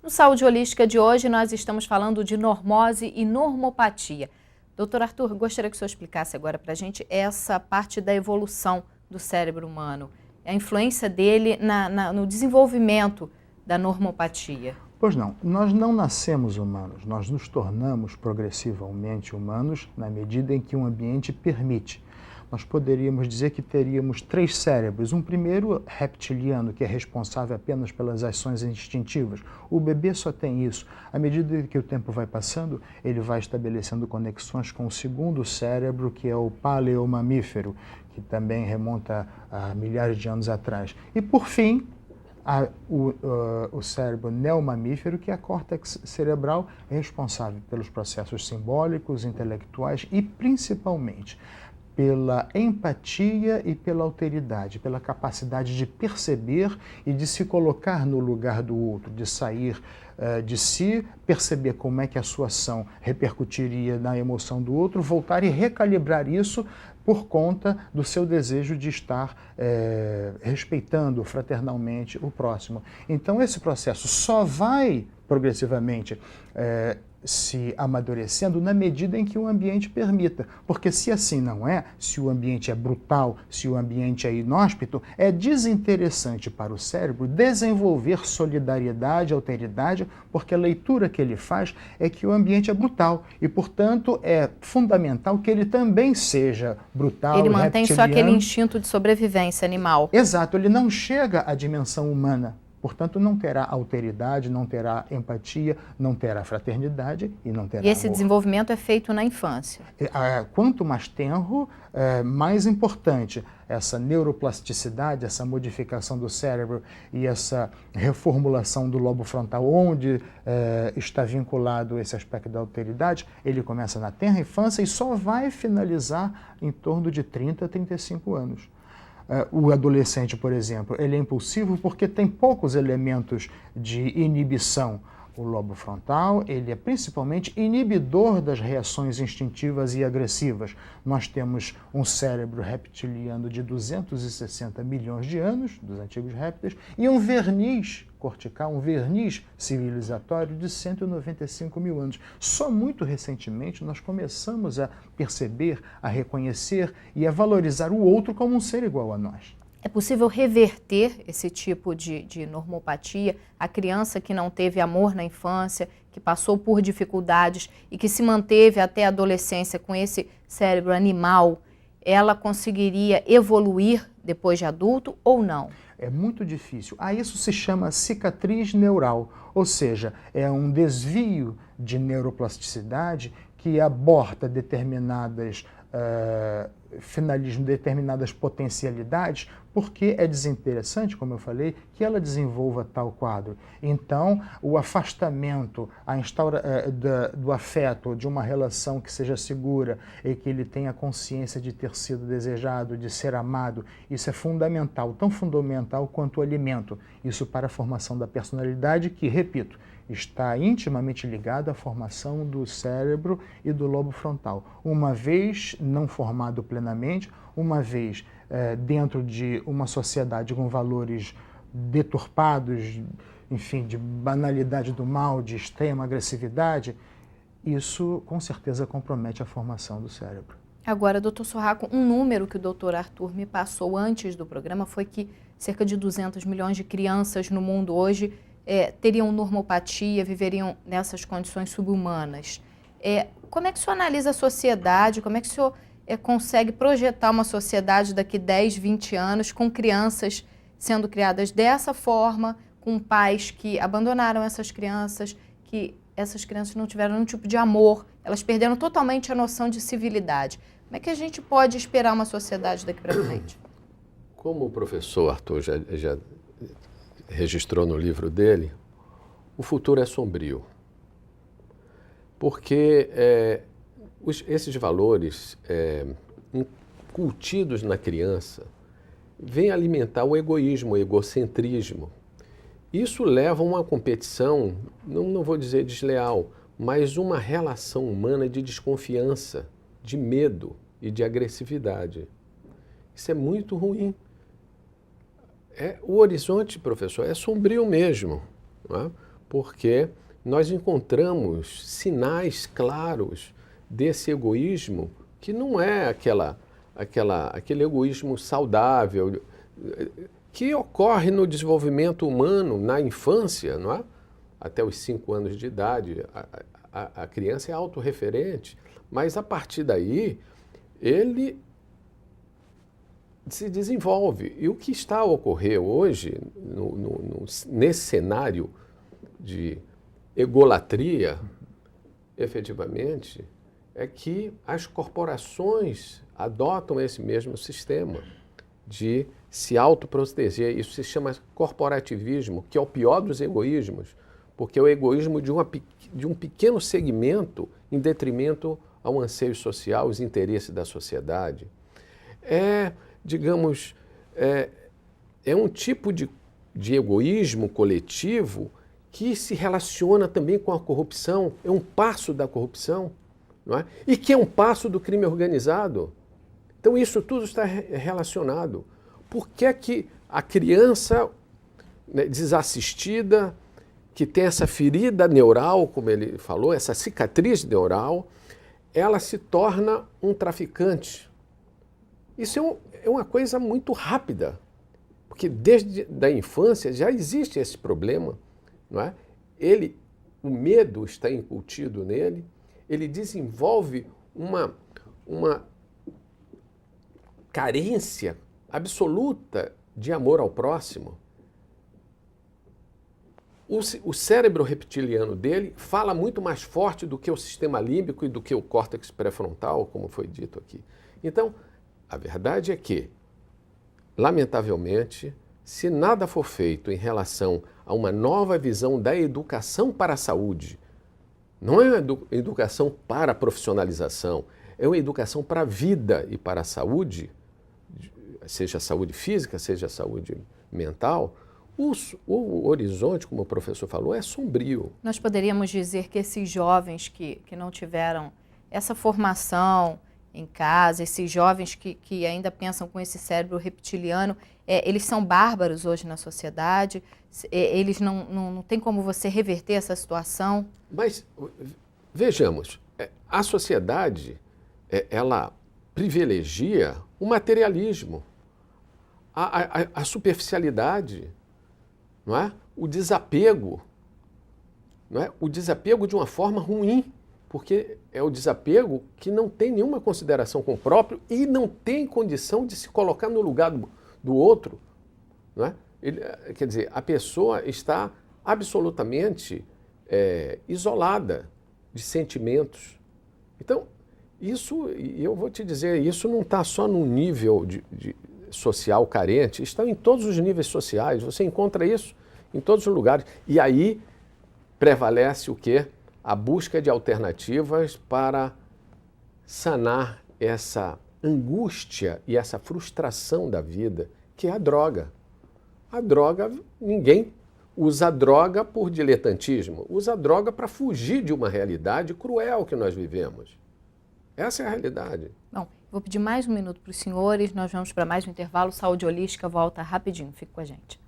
No Saúde Holística de hoje, nós estamos falando de normose e normopatia. Doutor Arthur, gostaria que o senhor explicasse agora para a gente essa parte da evolução do cérebro humano, a influência dele no desenvolvimento da normopatia. Pois não, nós não nascemos humanos, nós nos tornamos progressivamente humanos na medida em que o ambiente permite. Nós poderíamos dizer que teríamos 3 cérebros. Um primeiro reptiliano, que é responsável apenas pelas ações instintivas. O bebê só tem isso. À medida que o tempo vai passando, ele vai estabelecendo conexões com o segundo cérebro, que é o paleomamífero, que também remonta a milhares de anos atrás. E, por fim, o cérebro neomamífero, que é a córtex cerebral, é responsável pelos processos simbólicos, intelectuais e, principalmente, pela empatia e pela alteridade, pela capacidade de perceber e de se colocar no lugar do outro, de sair de si, perceber como é que a sua ação repercutiria na emoção do outro, voltar e recalibrar isso por conta do seu desejo de estar respeitando fraternalmente o próximo. Então esse processo só vai progressivamente se amadurecendo na medida em que o ambiente permita. Porque se assim não é, se o ambiente é brutal, se o ambiente é inóspito, é desinteressante para o cérebro desenvolver solidariedade, alteridade, porque a leitura que ele faz é que o ambiente é brutal e, portanto, é fundamental que ele também seja brutal, ele mantém reptiliano. Só aquele instinto de sobrevivência animal. Exato, ele não chega à dimensão humana. Portanto, não terá alteridade, não terá empatia, não terá fraternidade e não terá amor. E esse desenvolvimento é feito na infância? Quanto mais tenro, mais importante essa neuroplasticidade, essa modificação do cérebro e essa reformulação do lobo frontal, onde está vinculado esse aspecto da alteridade, ele começa na tenra infância e só vai finalizar em torno de 30 a 35 anos. O adolescente, por exemplo, ele é impulsivo porque tem poucos elementos de inibição. O lobo frontal, ele é principalmente inibidor das reações instintivas e agressivas. Nós temos um cérebro reptiliano de 260 milhões de anos, dos antigos répteis, e um verniz cortical, um verniz civilizatório de 195 mil anos. Só muito recentemente nós começamos a perceber, a reconhecer e a valorizar o outro como um ser igual a nós. É possível reverter esse tipo de normopatia? A criança que não teve amor na infância, que passou por dificuldades e que se manteve até a adolescência com esse cérebro animal, ela conseguiria evoluir depois de adulto ou não? É muito difícil. Isso se chama cicatriz neural, ou seja, é um desvio de neuroplasticidade que aborta determinadas finalismo, determinadas potencialidades, porque é desinteressante, como eu falei, que ela desenvolva tal quadro. Então, o afastamento, do afeto, de uma relação que seja segura e que ele tenha consciência de ter sido desejado, de ser amado, isso é fundamental, tão fundamental quanto o alimento. Isso para a formação da personalidade que, repito, está intimamente ligado à formação do cérebro e do lobo frontal. Uma vez não formado plenamente, uma vez dentro de uma sociedade com valores deturpados, enfim, de banalidade do mal, de extrema agressividade, isso com certeza compromete a formação do cérebro. Agora, doutor Sorraco, um número que o doutor Arthur me passou antes do programa foi que cerca de 200 milhões de crianças no mundo hoje teriam normopatia, viveriam nessas condições subhumanas. Como é que o senhor analisa a sociedade? Como é que o senhor consegue projetar uma sociedade daqui 10, 20 anos com crianças sendo criadas dessa forma, com pais que abandonaram essas crianças, que essas crianças não tiveram nenhum tipo de amor, elas perderam totalmente a noção de civilidade. Como é que a gente pode esperar uma sociedade daqui para frente? Como o professor Arthur já registrou no livro dele, o futuro é sombrio. Porque esses valores incutidos na criança vêm alimentar o egoísmo, o egocentrismo. Isso leva a uma competição, não vou dizer desleal, mas uma relação humana de desconfiança, de medo e de agressividade. Isso é muito ruim. O horizonte, professor, é sombrio mesmo, não é? porque nós encontramos sinais claros desse egoísmo que não é aquele egoísmo saudável que ocorre no desenvolvimento humano na infância, não é? Até os 5 anos de idade, a criança é autorreferente, mas a partir daí ele se desenvolve. E o que está a ocorrer hoje, nesse cenário de egolatria, efetivamente, é que as corporações adotam esse mesmo sistema de se autoproteger. Isso se chama corporativismo, que é o pior dos egoísmos, porque é o egoísmo de um pequeno segmento em detrimento ao anseio social, aos interesses da sociedade. Digamos, é um tipo de egoísmo coletivo que se relaciona também com a corrupção, é um passo da corrupção, não é? E que é um passo do crime organizado. Então isso tudo está relacionado. Por que é que a criança, né, desassistida, que tem essa ferida neural, como ele falou, essa cicatriz neural, ela se torna um traficante? Isso é uma coisa muito rápida, porque desde a infância já existe esse problema, não é? O medo está incutido nele, ele desenvolve uma carência absoluta de amor ao próximo. O cérebro reptiliano dele fala muito mais forte do que o sistema límbico e do que o córtex pré-frontal, como foi dito aqui. Então, a verdade é que, lamentavelmente, se nada for feito em relação a uma nova visão da educação para a saúde, não é uma educação para a profissionalização, é uma educação para a vida e para a saúde, seja a saúde física, seja a saúde mental, o horizonte, como o professor falou, é sombrio. Nós poderíamos dizer que esses jovens que não tiveram essa formação em casa, esses jovens que ainda pensam com esse cérebro reptiliano, eles são bárbaros hoje na sociedade, eles não tem como você reverter essa situação? Mas, vejamos, a sociedade, ela privilegia o materialismo, a superficialidade, não é? O desapego, não é? O desapego de uma forma ruim, porque é o desapego que não tem nenhuma consideração com o próprio e não tem condição de se colocar no lugar do outro, não é? Quer dizer, a pessoa está absolutamente isolada de sentimentos. Então, isso, e eu vou te dizer, isso não está só no nível de social carente, está em todos os níveis sociais, você encontra isso em todos os lugares. E aí prevalece o quê? A busca de alternativas para sanar essa angústia e essa frustração da vida, que é a droga. A droga, ninguém usa a droga por diletantismo, usa a droga para fugir de uma realidade cruel que nós vivemos. Essa é a realidade. Bom, vou pedir mais um minuto para os senhores, nós vamos para mais um intervalo. Saúde Holística volta rapidinho, fique com a gente.